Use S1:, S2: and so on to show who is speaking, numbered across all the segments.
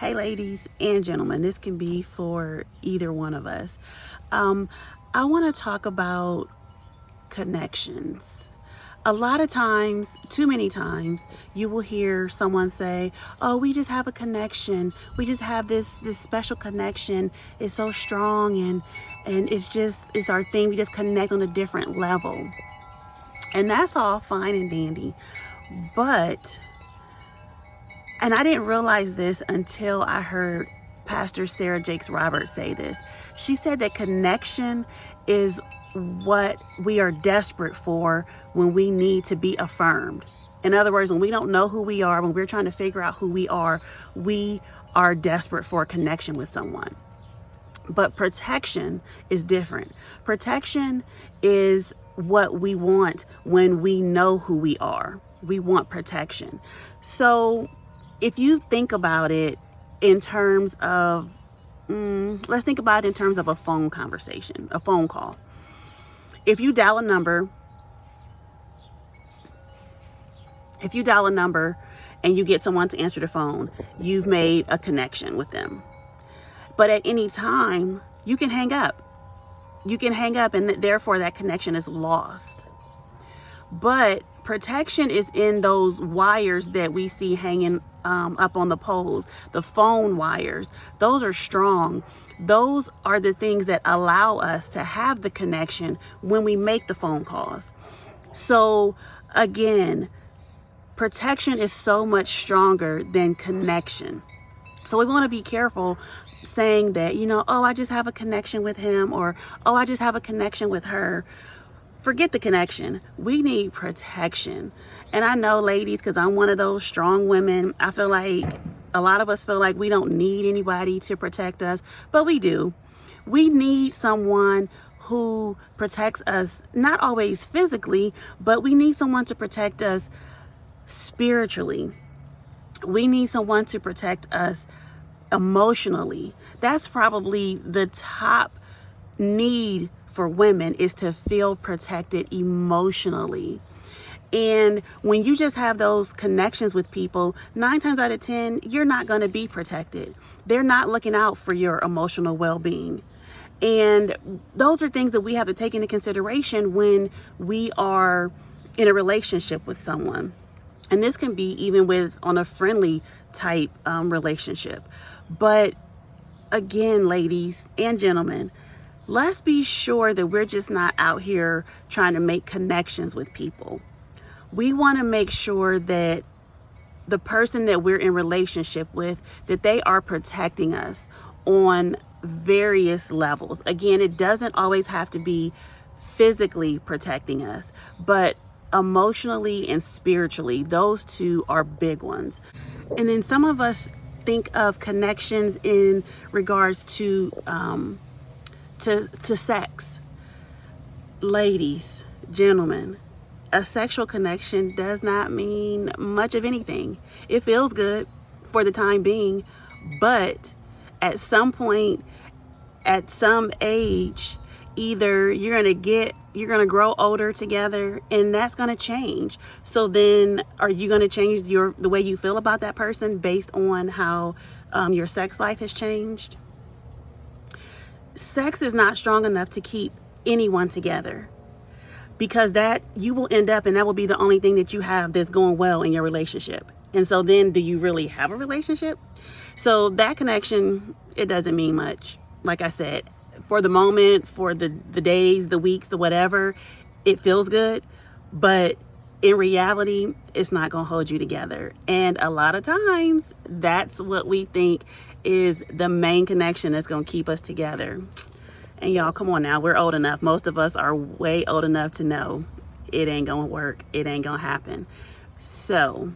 S1: Hey, ladies and gentlemen, this can be for either one of us. I want to talk about connections. A lot of times, too many times, you will hear someone say, "Oh, we just have a connection. We just have this special connection. It's so strong, and it's our thing. We just connect on a different level." And that's all fine and dandy. But and I didn't realize this until I heard Pastor Sarah Jakes Roberts say this. She said that connection is what we are desperate for when we need to be affirmed. In other words, when we don't know who we are, when we're trying to figure out who we are desperate for a connection with someone. But protection is different. Protection is what we want when we know who we are. We want protection. So if you think about it in terms of, let's think about it in terms of a phone conversation, a phone call. If you dial a number and you get someone to answer the phone, you've made a connection with them. But at any time, you can hang up. You can hang up, and therefore that connection is lost. But protection is in those wires that we see hanging up on the poles, the phone wires. Those are strong. Those are the things that allow us to have the connection when we make the phone calls. So again, protection is so much stronger than connection. So we want to be careful saying that, oh, I just have a connection with him, or, oh, I just have a connection with her. Forget the connection. We need protection. And I know, ladies, because I'm one of those strong women, I feel like a lot of us feel like we don't need anybody to protect us, but we do. We need someone who protects us, not always physically, but we need someone to protect us spiritually. We need someone to protect us emotionally. That's probably the top need for women, is to feel protected emotionally. And when you just have those connections with people, 9 times out of 10, you're not going to be protected. They're not looking out for your emotional well-being. And those are things that we have to take into consideration when we are in a relationship with someone. And this can be even on a friendly type relationship. But again, ladies and gentlemen, let's be sure that we're just not out here trying to make connections with people. We want to make sure that the person that we're in relationship with, that they are protecting us on various levels. Again, it doesn't always have to be physically protecting us, but emotionally and spiritually. Those two are big ones. And then some of us think of connections in regards to sex. Ladies, gentlemen, a sexual connection does not mean much of anything. It feels good for the time being, but at some point, at some age, either you're going to grow older together, and that's going to change. So then are you going to change the way you feel about that person based on how your sex life has changed? Sex is not strong enough to keep anyone together, because that you will end up, and that will be the only thing that you have that's going well in your relationship. And so then do you really have a relationship? So that connection, it doesn't mean much. Like I said, for the moment, for the days, the weeks, the whatever, it feels good. But in reality, it's not going to hold you together. And a lot of times, that's what we think is the main connection that's going to keep us together. And y'all, come on now, we're old enough. Most of us are way old enough to know it ain't going to work. It ain't going to happen. So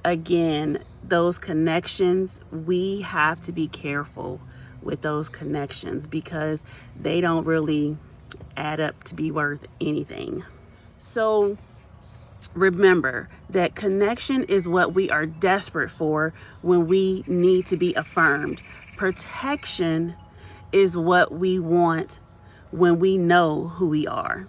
S1: again, those connections, we have to be careful with those connections, because they don't really add up to be worth anything. So remember that connection is what we are desperate for when we need to be affirmed. Protection is what we want when we know who we are.